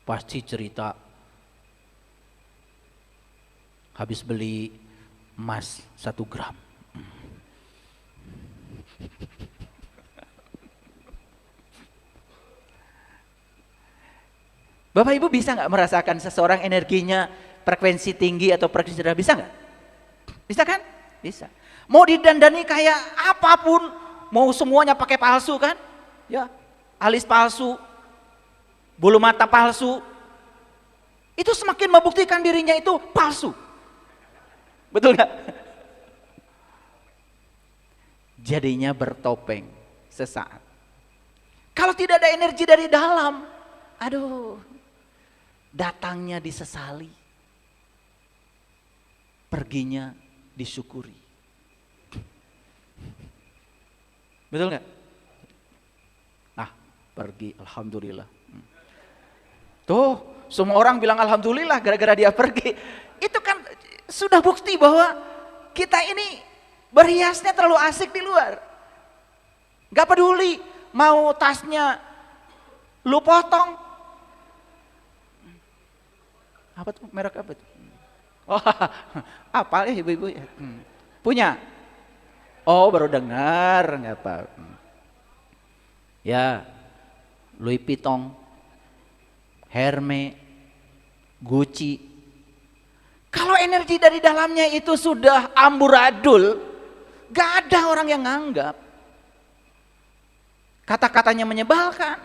pasti cerita habis beli emas 1 gram. Bapak Ibu bisa nggak merasakan seseorang energinya frekuensi tinggi atau frekuensi rendah? Bisa nggak? Bisa kan? Bisa. Mau didandani kayak apapun, mau semuanya pakai palsu kan? Ya, alis palsu, bulu mata palsu, itu semakin membuktikan dirinya itu palsu. Betul nggak? Jadinya bertopeng sesaat. Kalau tidak ada energi dari dalam, aduh, datangnya disesali, perginya disyukuri. Betul nggak? Nah, pergi, alhamdulillah. Tuh, semua orang bilang alhamdulillah gara-gara dia pergi. Itu kan sudah bukti bahwa kita ini berhiasnya terlalu asik di luar. Gak peduli mau tasnya lu potong. Apa tuh, merek apa tuh? Oh, apa ya ibu-ibu ya? Punya? Oh, baru dengar, nggak apa. Ya, Louis Vuitton, Hermes, Gucci. Kalau energi dari dalamnya itu sudah amburadul, gak ada orang yang nganggap. Kata-katanya menyebalkan,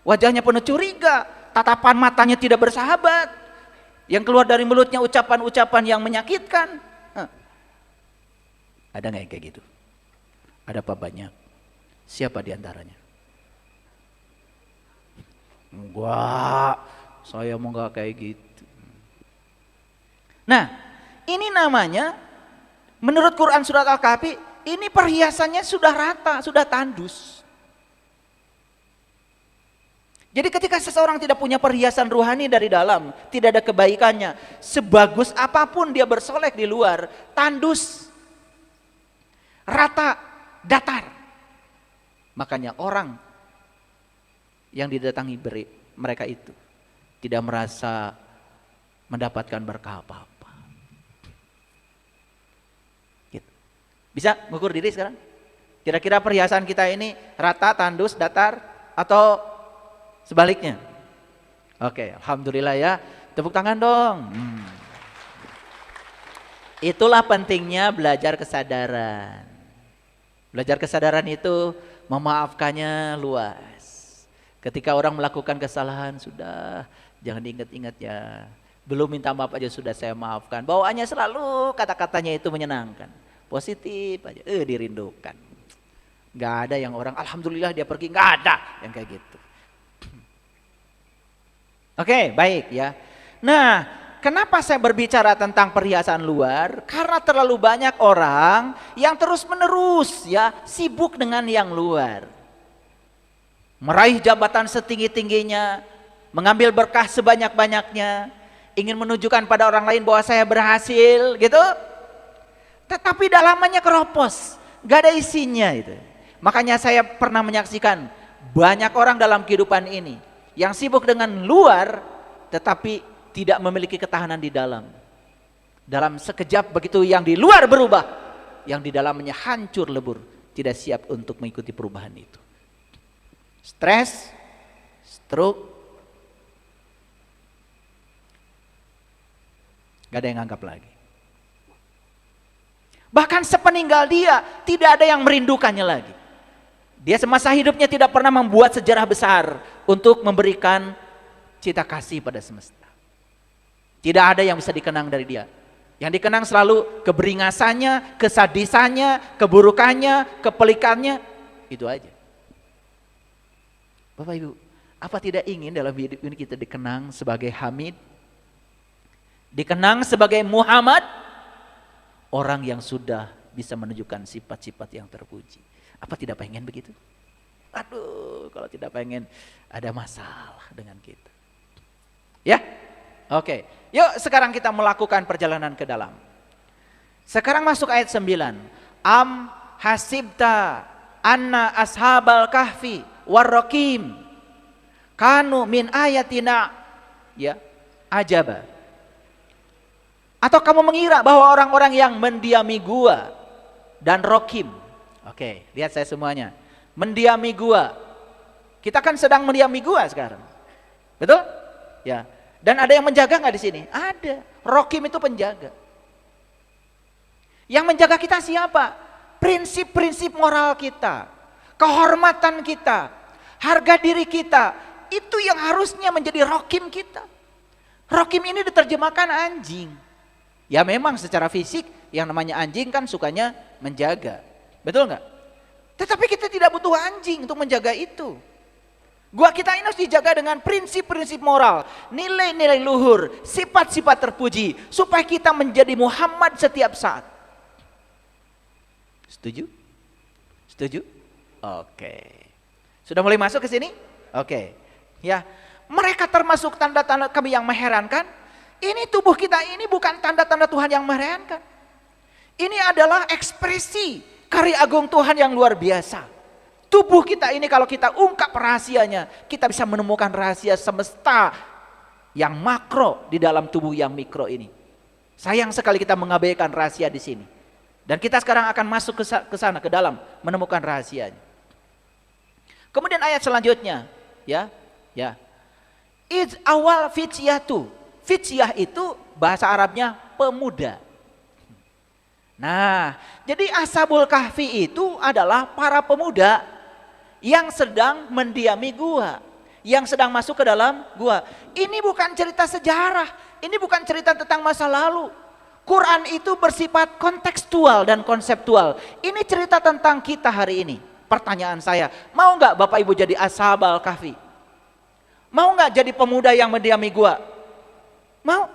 wajahnya penuh curiga, tatapan matanya tidak bersahabat, yang keluar dari mulutnya ucapan-ucapan yang menyakitkan. Ada nggak yang kayak gitu? Ada apa banyak? Siapa diantaranya? Enggak, saya mau nggak kayak gitu. Nah, ini namanya menurut Quran surat Al-Kahfi, ini perhiasannya sudah rata, sudah tandus. Jadi ketika seseorang tidak punya perhiasan ruhani dari dalam, tidak ada kebaikannya, sebagus apapun dia bersolek di luar, tandus, rata, datar. Makanya orang yang didatangi mereka itu tidak merasa mendapatkan berkah apa-apa. Gitu. Bisa mengukur diri sekarang? Kira-kira perhiasan kita ini rata, tandus, datar, atau sebaliknya? Oke, alhamdulillah ya. Tepuk tangan dong. Itulah pentingnya belajar kesadaran. Belajar kesadaran itu memaafkannya luas. Ketika orang melakukan kesalahan, sudah jangan diingat-ingat ya. Belum minta maaf aja sudah saya maafkan. Bawaannya selalu kata-katanya itu menyenangkan. Positif aja, dirindukan. Gak ada yang orang alhamdulillah dia pergi, gak ada yang kayak gitu. Oke, baik ya. Nah, kenapa saya berbicara tentang perhiasan luar? Karena terlalu banyak orang yang terus-menerus ya sibuk dengan yang luar. Meraih jabatan setinggi-tingginya, mengambil berkah sebanyak-banyaknya, ingin menunjukkan pada orang lain bahwa saya berhasil, gitu. Tetapi dalamannya keropos, gak ada isinya itu. Makanya saya pernah menyaksikan banyak orang dalam kehidupan ini yang sibuk dengan luar, tetapi tidak memiliki ketahanan di dalam. Dalam sekejap begitu yang di luar berubah, yang di dalamnya hancur lebur, tidak siap untuk mengikuti perubahan itu. Stres, stroke, gak ada yang anggap lagi. Bahkan sepeninggal dia, tidak ada yang merindukannya lagi. Dia semasa hidupnya tidak pernah membuat sejarah besar untuk memberikan cita kasih pada semesta. Tidak ada yang bisa dikenang dari dia. Yang dikenang selalu keberingasannya, kesadisannya, keburukannya, kepelikannya, itu aja. Bapak Ibu, apa tidak ingin dalam hidup ini kita dikenang sebagai Hamid? Dikenang sebagai Muhammad? Orang yang sudah bisa menunjukkan sifat-sifat yang terpuji. Apa tidak pengen begitu? Aduh, kalau tidak pengen ada masalah dengan kita. Ya? Oke. Yuk sekarang kita melakukan perjalanan ke dalam. Sekarang masuk ayat 9. Am hasibta anna ashabal kahfi warraqim kanu min ayatina ya, ajaba. Atau kamu mengira bahwa orang-orang yang mendiami gua dan rokim, oke, lihat saya semuanya, mendiami gua. Kita kan sedang mendiami gua sekarang, betul? Ya. Dan ada yang menjaga nggak di sini? Ada. Rokim itu penjaga. Yang menjaga kita siapa? Prinsip-prinsip moral kita, kehormatan kita, harga diri kita, itu yang harusnya menjadi rokim kita. Rokim ini diterjemahkan anjing. Ya memang secara fisik yang namanya anjing kan sukanya menjaga, betul nggak? Tetapi kita tidak butuh anjing untuk menjaga itu. Gua kita ini harus dijaga dengan prinsip-prinsip moral, nilai-nilai luhur, sifat-sifat terpuji, supaya kita menjadi Muhammad setiap saat. Setuju? Setuju? Oke. Sudah mulai masuk ke sini? Oke. Ya, mereka termasuk tanda-tanda kami yang mengherankan. Ini tubuh kita ini bukan tanda-tanda Tuhan yang mengherankan. Ini adalah ekspresi karya agung Tuhan yang luar biasa. Tubuh kita ini kalau kita ungkap rahasianya, kita bisa menemukan rahasia semesta yang makro di dalam tubuh yang mikro ini. Sayang sekali kita mengabaikan rahasia di sini. Dan kita sekarang akan masuk ke sana, ke dalam, menemukan rahasianya. Kemudian ayat selanjutnya, ya. Iz awal fityatu. Fityah itu bahasa Arabnya pemuda. Nah, jadi Ashabul Kahfi itu adalah para pemuda yang sedang mendiami gua, yang sedang masuk ke dalam gua. Ini bukan cerita sejarah, ini bukan cerita tentang masa lalu. Quran itu bersifat kontekstual dan konseptual. Ini cerita tentang kita hari ini. Pertanyaan saya, mau nggak Bapak Ibu jadi Ashabul Kahfi? Mau nggak jadi pemuda yang mendiami gua? Mau?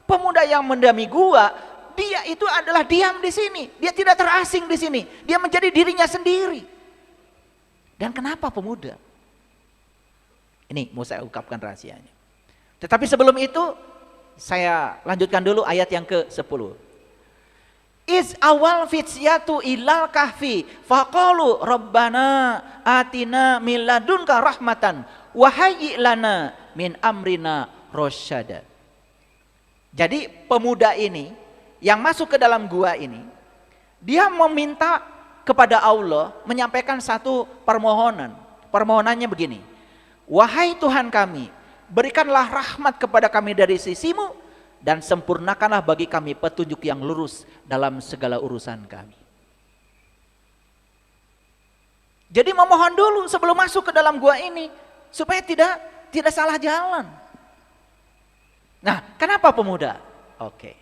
Pemuda yang mendiami gua, dia itu adalah diam di sini. Dia tidak terasing di sini. Dia menjadi dirinya sendiri. Dan kenapa pemuda? Ini mau saya ungkapkan rahasianya. Tetapi sebelum itu, saya lanjutkan dulu ayat yang ke-10. Iz awal fityatu ilal kahfi faqalu rabbana atina min ladunka rahmatan wa hayyi lana min amrina rasyada. Jadi pemuda ini yang masuk ke dalam gua ini, dia meminta kepada Allah, menyampaikan satu permohonan. Permohonannya begini, wahai Tuhan kami, berikanlah rahmat kepada kami dari sisimu, dan sempurnakanlah bagi kami petunjuk yang lurus dalam segala urusan kami. Jadi memohon dulu sebelum masuk ke dalam gua ini, supaya tidak salah jalan. Nah, kenapa pemuda? Oke.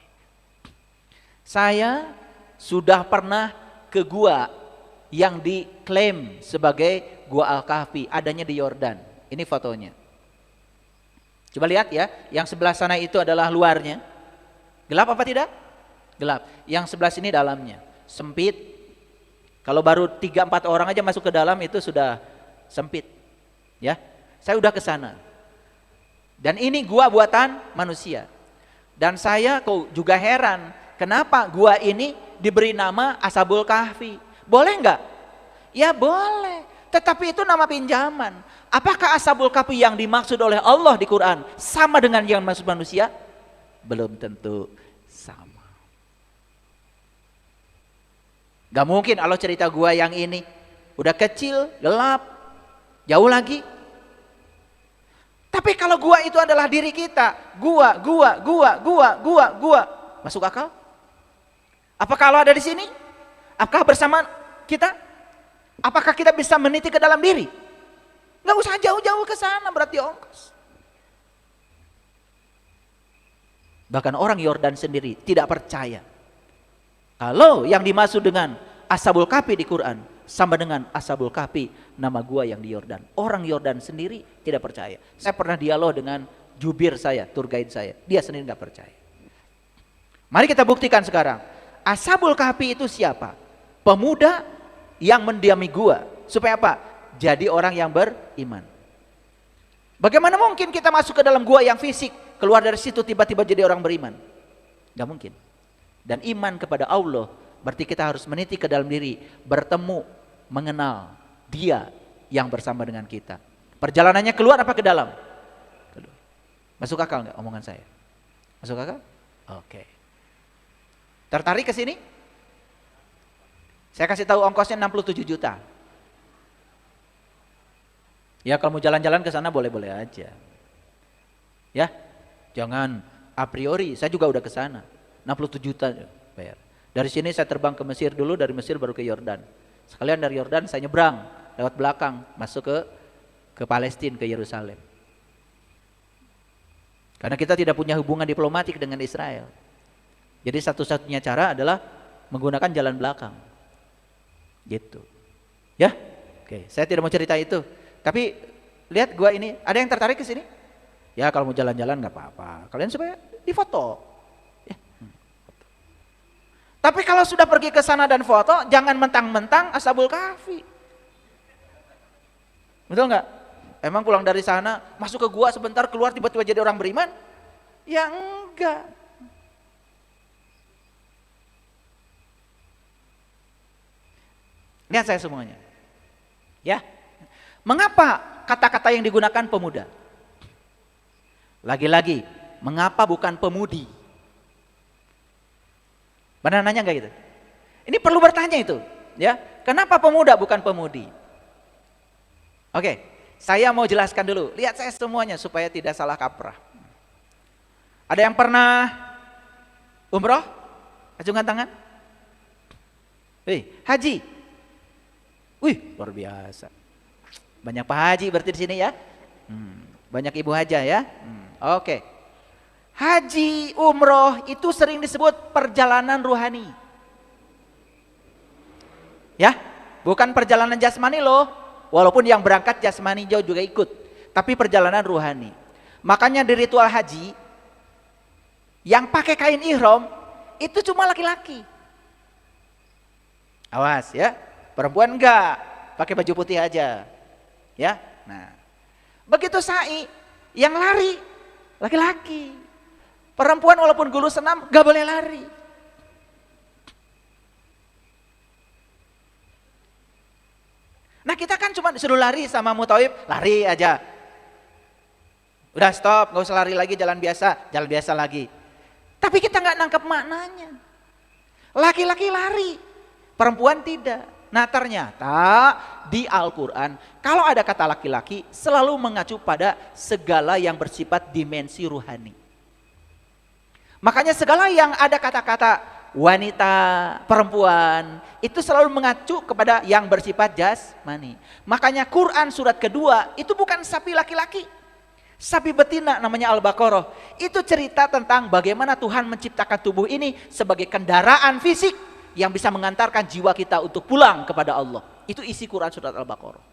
Saya sudah pernah ke gua yang diklaim sebagai gua Al-Kahfi, adanya di Yordan. Ini fotonya. Coba lihat ya, yang sebelah sana itu adalah luarnya. Gelap apa tidak? Gelap. Yang sebelah sini dalamnya, sempit. Kalau baru 3-4 orang aja masuk ke dalam itu sudah sempit. Ya, saya udah ke sana. Dan ini gua buatan manusia. Dan saya kok juga heran, kenapa gua ini diberi nama Ashabul Kahfi? Boleh enggak? Ya boleh, tetapi itu nama pinjaman. Apakah Ashabul Kahfi yang dimaksud oleh Allah di Quran sama dengan yang dimaksud manusia? Belum tentu sama. Gak mungkin Allah cerita gua yang ini udah kecil, gelap, jauh lagi. Tapi kalau gua itu adalah diri kita, gua, masuk akal? Apakah Allah ada di sini? Apakah bersama kita? Apakah kita bisa meniti ke dalam diri? Nggak usah jauh-jauh ke sana, berarti ongkos. Bahkan orang Yordan sendiri tidak percaya kalau yang dimaksud dengan Ashabul Kahfi di Quran sama dengan Ashabul Kahfi nama gua yang di Yordan. Orang Yordan sendiri tidak percaya. Saya pernah dialog dengan jubir saya, tour guide saya. Dia sendiri nggak percaya. Mari kita buktikan sekarang. Ashabul Kahfi itu siapa? Pemuda yang mendiami gua. Supaya apa? Jadi orang yang beriman. Bagaimana mungkin kita masuk ke dalam gua yang fisik, keluar dari situ tiba-tiba jadi orang beriman? Gak mungkin. Dan iman kepada Allah berarti kita harus meniti ke dalam diri, bertemu, mengenal Dia yang bersama dengan kita. Perjalanannya keluar apa ke dalam? Keluar. Masuk akal nggak omongan saya? Masuk akal? Oke. Tertarik ke sini? Saya kasih tahu ongkosnya 67 juta. Ya kalau mau jalan-jalan ke sana boleh-boleh aja. Ya, jangan a priori, saya juga udah ke sana. 67 juta bayar. Dari sini saya terbang ke Mesir dulu, dari Mesir baru ke Yordan. Sekalian dari Yordan saya nyebrang lewat belakang masuk ke Palestina, ke Yerusalem. Karena kita tidak punya hubungan diplomatik dengan Israel. Jadi satu-satunya cara adalah menggunakan jalan belakang. Gitu. Ya? Oke, saya tidak mau cerita itu. Tapi lihat gua ini, ada yang tertarik ke sini? Ya kalau mau jalan-jalan nggak apa-apa. Kalian supaya difoto. Ya. Tapi kalau sudah pergi ke sana dan foto, jangan mentang-mentang Ashabul Kahfi. Betul nggak? Emang pulang dari sana, masuk ke gua sebentar, keluar tiba-tiba jadi orang beriman? Ya enggak. Lihat saya semuanya. Ya. Mengapa kata-kata yang digunakan pemuda? Lagi-lagi, mengapa bukan pemudi? Benar nanya enggak gitu? Ini perlu bertanya itu, ya. Kenapa pemuda bukan pemudi? Oke. Saya mau jelaskan dulu, lihat saya semuanya supaya tidak salah kaprah. Ada yang pernah umroh? Acungkan tangan. Haji. Wih, luar biasa. Banyak Pak Haji berarti di sini ya. Banyak Ibu Haja ya. Oke. Haji, umroh itu sering disebut perjalanan ruhani. Ya, bukan perjalanan jasmani loh. Walaupun yang berangkat jasmani jauh juga ikut, tapi perjalanan ruhani. Makanya di ritual haji yang pakai kain ihram itu cuma laki-laki. Awas ya, perempuan enggak, pakai baju putih aja. Ya. Nah, begitu sa'i yang lari laki-laki. Perempuan walaupun guru senam enggak boleh lari. Nah kita kan cuma disuruh lari sama Mutawib, lari aja. Udah stop, gak usah lari lagi, jalan biasa lagi. Tapi kita gak nangkep maknanya. Laki-laki lari, perempuan tidak. Nah ternyata di Al-Quran, kalau ada kata laki-laki selalu mengacu pada segala yang bersifat dimensi ruhani. Makanya segala yang ada kata-kata wanita, perempuan, itu selalu mengacu kepada yang bersifat jasmani. Makanya Quran surat kedua itu bukan sapi laki-laki, sapi betina namanya Al-Baqarah. Itu cerita tentang bagaimana Tuhan menciptakan tubuh ini sebagai kendaraan fisik yang bisa mengantarkan jiwa kita untuk pulang kepada Allah. Itu isi Quran surat Al-Baqarah.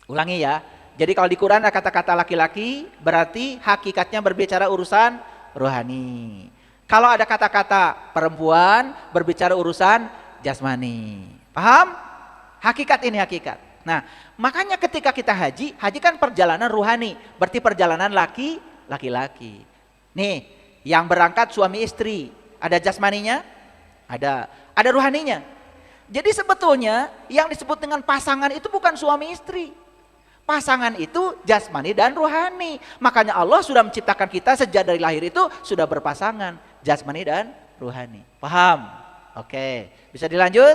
Ulangi ya. Jadi kalau di Quran ada kata-kata laki-laki, berarti hakikatnya berbicara urusan rohani. Kalau ada kata-kata perempuan, berbicara urusan jasmani. Paham? Hakikat ini hakikat. Nah, makanya ketika kita haji, haji kan perjalanan ruhani, berarti perjalanan laki-laki. Nih, yang berangkat suami istri, ada jasmaninya? Ada ruhaninya. Jadi sebetulnya yang disebut dengan pasangan itu bukan suami istri. Pasangan itu jasmani dan ruhani. Makanya Allah sudah menciptakan kita sejak dari lahir itu sudah berpasangan, jasmani dan ruhani. Paham? Oke. Bisa dilanjut?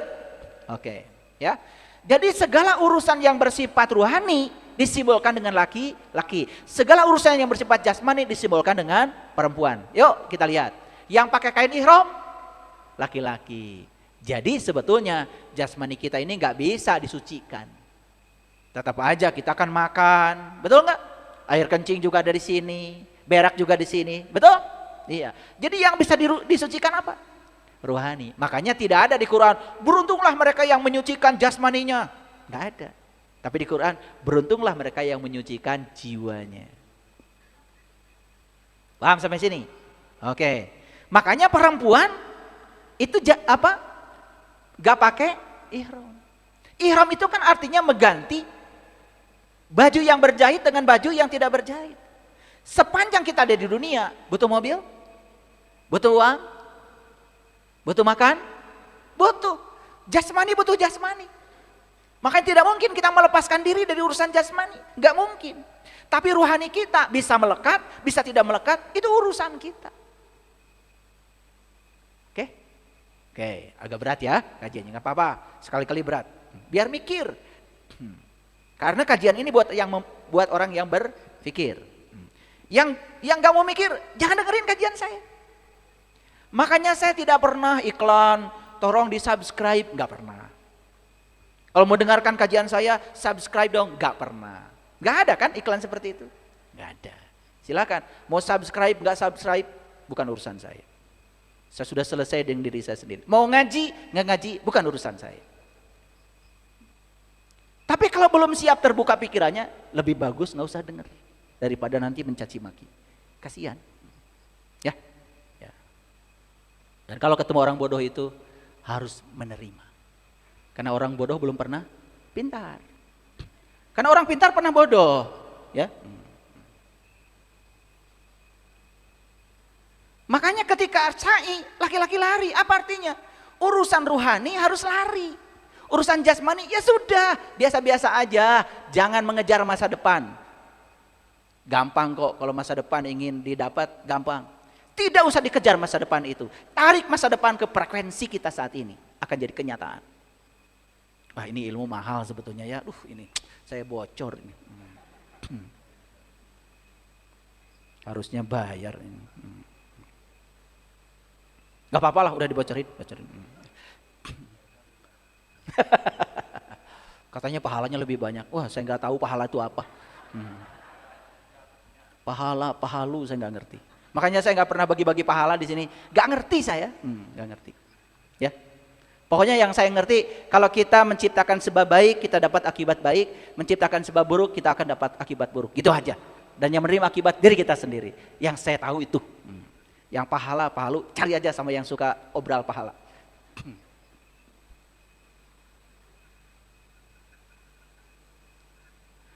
Oke. Ya. Jadi segala urusan yang bersifat ruhani disimbolkan dengan laki-laki. Segala urusan yang bersifat jasmani disimbolkan dengan perempuan. Yuk kita lihat. Yang pakai kain ihram laki-laki. Jadi sebetulnya jasmani kita ini nggak bisa disucikan. Tetap aja kita akan makan, betul nggak? Air kencing juga ada di sini, berak juga di sini, betul? Iya. Jadi yang bisa disucikan apa? Ruhani. Makanya tidak ada di Quran, beruntunglah mereka yang menyucikan jasmaninya. Nggak ada. Tapi di Quran, beruntunglah mereka yang menyucikan jiwanya. Paham sampai sini? Oke. Makanya perempuan itu Gak pakai ihram. Ihram itu kan artinya mengganti baju yang berjahit dengan baju yang tidak berjahit. Sepanjang kita ada di dunia, butuh mobil, butuh uang, butuh makan, butuh jasmani, butuh jasmani. Makanya tidak mungkin kita melepaskan diri dari urusan jasmani, nggak mungkin. Tapi rohani kita bisa melekat, bisa tidak melekat, itu urusan kita. Oke? Oke, agak berat ya kajiannya, nggak apa-apa. Sekali-kali berat. Biar mikir. Karena kajian ini buat orang yang berpikir. Yang nggak mau mikir, jangan dengerin kajian saya. Makanya saya tidak pernah iklan, tolong di subscribe, nggak pernah. Kalau mau dengarkan kajian saya, subscribe dong, nggak pernah. Nggak ada kan iklan seperti itu? Nggak ada. Silakan, mau subscribe, nggak subscribe, bukan urusan saya. Saya sudah selesai dengan diri saya sendiri. Mau ngaji, nggak ngaji, bukan urusan saya. Tapi kalau belum siap terbuka pikirannya, lebih bagus nggak usah dengar daripada nanti mencaci maki. Kasihan. Ya. Dan kalau ketemu orang bodoh itu harus menerima. Karena orang bodoh belum pernah pintar. Karena orang pintar pernah bodoh, ya. Makanya ketika sa'i, laki-laki lari, apa artinya? Urusan ruhani harus lari. Urusan jasmani ya sudah, biasa-biasa aja, jangan mengejar masa depan. Gampang kok kalau masa depan ingin didapat, gampang. Tidak usah dikejar masa depan itu. Tarik masa depan ke frekuensi kita saat ini, akan jadi kenyataan. Wah, ini ilmu mahal sebetulnya ya. Ini saya bocor ini. Harusnya bayar ini. Gak apa-apa lah, udah dibocorin. Katanya pahalanya lebih banyak. Wah, saya nggak tahu pahala itu apa. Pahalu saya nggak ngerti. Makanya saya nggak pernah bagi-bagi pahala di sini. Nggak ngerti saya, nggak ngerti. Ya, pokoknya yang saya ngerti, kalau kita menciptakan sebab baik, kita dapat akibat baik. Menciptakan sebab buruk, kita akan dapat akibat buruk. Gitu aja. Dan yang menerima akibat diri kita sendiri. Yang saya tahu itu. Yang pahalu, cari aja sama yang suka obral pahala.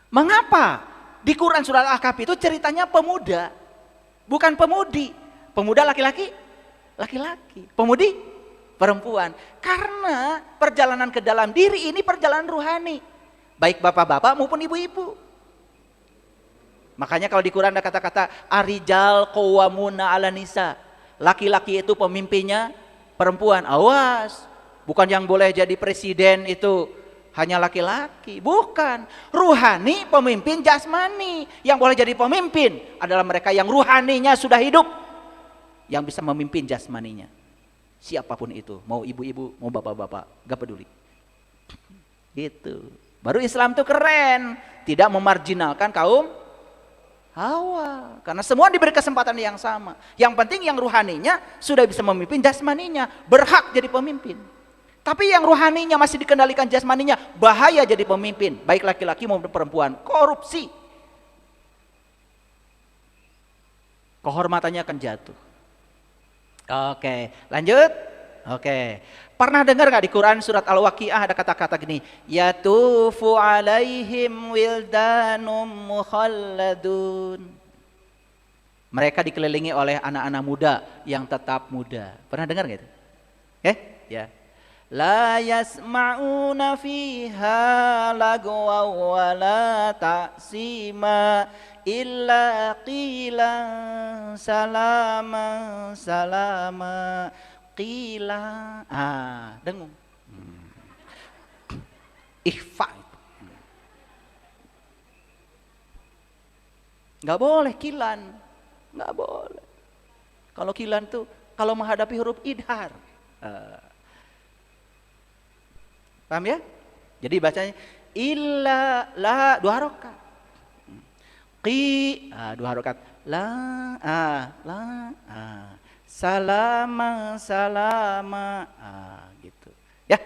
Mengapa di Quran surat Al-Kahfi itu ceritanya pemuda, bukan pemudi. Pemuda laki-laki, pemudi perempuan. Karena perjalanan ke dalam diri ini perjalanan ruhani, baik bapak-bapak maupun ibu-ibu. Makanya kalau di Quran ada kata-kata arijal qawwamuna 'ala nisa. Laki-laki itu pemimpinnya perempuan. Awas, bukan yang boleh jadi presiden itu hanya laki-laki, bukan. Ruhani pemimpin jasmani. Yang boleh jadi pemimpin adalah mereka yang ruhaninya sudah hidup, yang bisa memimpin jasmaninya. Siapapun itu, mau ibu-ibu, mau bapak-bapak, gak peduli. Gitu. Baru Islam tuh keren, tidak memarjinalkan kaum Hawa, karena semua diberi kesempatan yang sama. Yang penting yang ruhaninya sudah bisa memimpin jasmaninya, berhak jadi pemimpin. Tapi yang ruhaninya masih dikendalikan jasmaninya, bahaya jadi pemimpin, baik laki-laki maupun perempuan. Korupsi, kehormatannya akan jatuh. Oke, lanjut. Oke, pernah dengar gak di Quran surat Al-Waqiah ada kata-kata gini, yatufu alaihim wildanum mukhalladun. Mereka dikelilingi oleh anak-anak muda yang tetap muda. Pernah dengar gak itu? Ya. La yasma'una fiha lagwa wa la ta'sima illa qilan salama salama qila. Dengung. Ikhfa itu. Nggak boleh kilan, nggak boleh. Kalau kilan tuh kalau menghadapi huruf idhar. Paham ya? Jadi bacanya illa la 2 harokat. Qi 2 harokat. La salama salama gitu. Ya.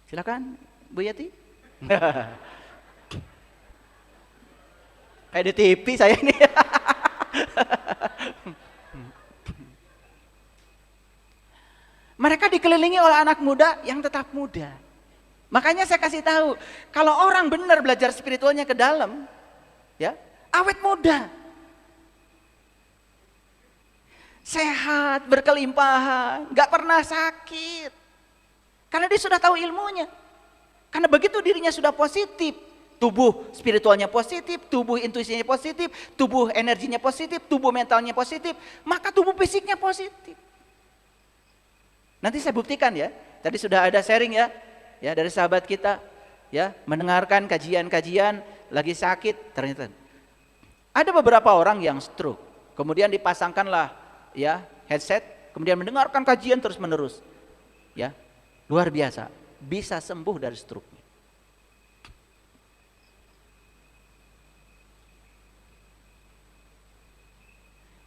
Silakan Bu Yati. Kayak di TV saya ini. Mereka dikelilingi oleh anak muda yang tetap muda. Makanya saya kasih tahu, kalau orang benar belajar spiritualnya ke dalam, ya, awet muda. Sehat, berkelimpahan, gak pernah sakit. Karena dia sudah tahu ilmunya. Karena begitu dirinya sudah positif, tubuh spiritualnya positif, tubuh intuisinya positif, tubuh energinya positif, tubuh mentalnya positif, maka tubuh fisiknya positif. Nanti saya buktikan ya. Tadi sudah ada sharing ya dari sahabat kita, ya, mendengarkan kajian-kajian, lagi sakit, ternyata ada beberapa orang yang stroke. Kemudian dipasangkanlah ya headset, kemudian mendengarkan kajian terus menerus. Ya. Luar biasa, bisa sembuh dari stroke.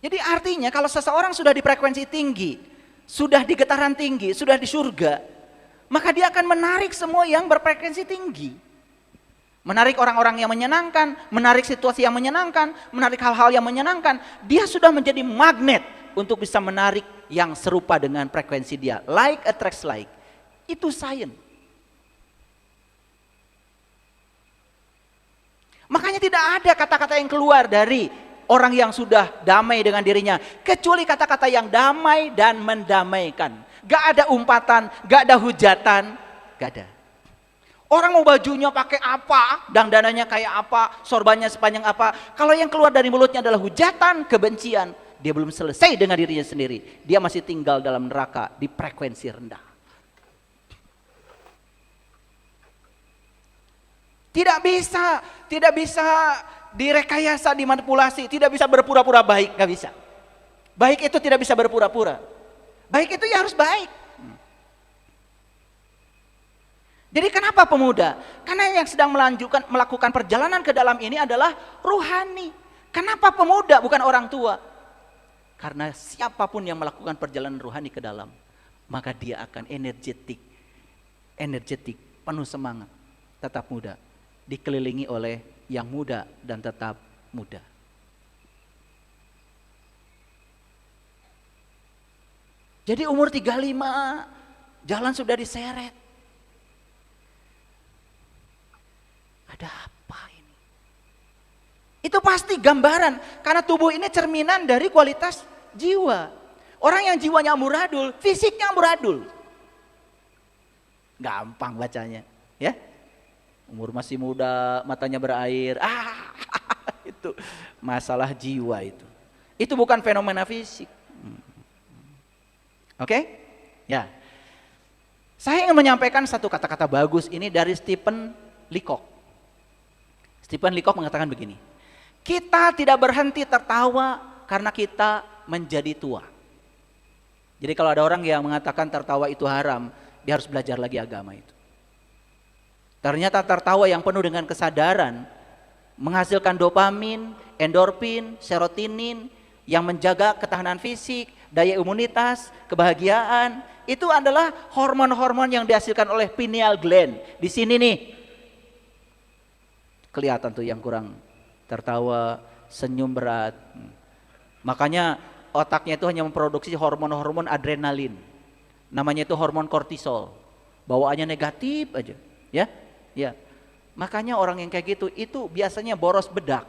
Jadi artinya kalau seseorang sudah di frekuensi tinggi, sudah di getaran tinggi, sudah di surga, maka dia akan menarik semua yang berfrekuensi tinggi. Menarik orang-orang yang menyenangkan, menarik situasi yang menyenangkan, menarik hal-hal yang menyenangkan. Dia sudah menjadi magnet untuk bisa menarik yang serupa dengan frekuensi dia. Like attracts like. Itu science. Makanya tidak ada kata-kata yang keluar dari orang yang sudah damai dengan dirinya, kecuali kata-kata yang damai dan mendamaikan. Gak ada umpatan, gak ada hujatan, gak ada. Orang mau bajunya pakai apa, dandanannya kayak apa, sorbannya sepanjang apa. Kalau yang keluar dari mulutnya adalah hujatan, kebencian, dia belum selesai dengan dirinya sendiri. Dia masih tinggal dalam neraka di frekuensi rendah. Tidak bisa direkayasa, dimanipulasi, tidak bisa berpura-pura baik, gak bisa. Baik itu tidak bisa berpura-pura. Baik itu ya harus baik. Jadi kenapa pemuda? Karena yang sedang melakukan perjalanan ke dalam ini adalah rohani. Kenapa pemuda bukan orang tua? Karena siapapun yang melakukan perjalanan rohani ke dalam, maka dia akan energetik, penuh semangat, tetap muda, dikelilingi oleh yang muda dan tetap muda. Jadi umur 35, jalan sudah diseret. Ada apa ini? Itu pasti gambaran, karena tubuh ini cerminan dari kualitas jiwa. Orang yang jiwanya amburadul, fisiknya amburadul. Gampang bacanya, ya. Umur masih muda, matanya berair. Itu masalah jiwa itu. Itu bukan fenomena fisik. Oke? Ya. Saya ingin menyampaikan satu kata-kata bagus ini dari Stephen Leacock. Stephen Leacock mengatakan begini, kita tidak berhenti tertawa karena kita menjadi tua. Jadi kalau ada orang yang mengatakan tertawa itu haram, dia harus belajar lagi agama itu. Ternyata tertawa yang penuh dengan kesadaran menghasilkan dopamin, endorfin, serotonin yang menjaga ketahanan fisik, daya imunitas, kebahagiaan. Itu adalah hormon-hormon yang dihasilkan oleh pineal gland. Di sini nih. Kelihatan tuh yang kurang tertawa, senyum berat. Makanya otaknya itu hanya memproduksi hormon-hormon adrenalin. Namanya itu hormon kortisol. Bawaannya negatif aja, ya. Ya. Makanya orang yang kayak gitu itu biasanya boros bedak.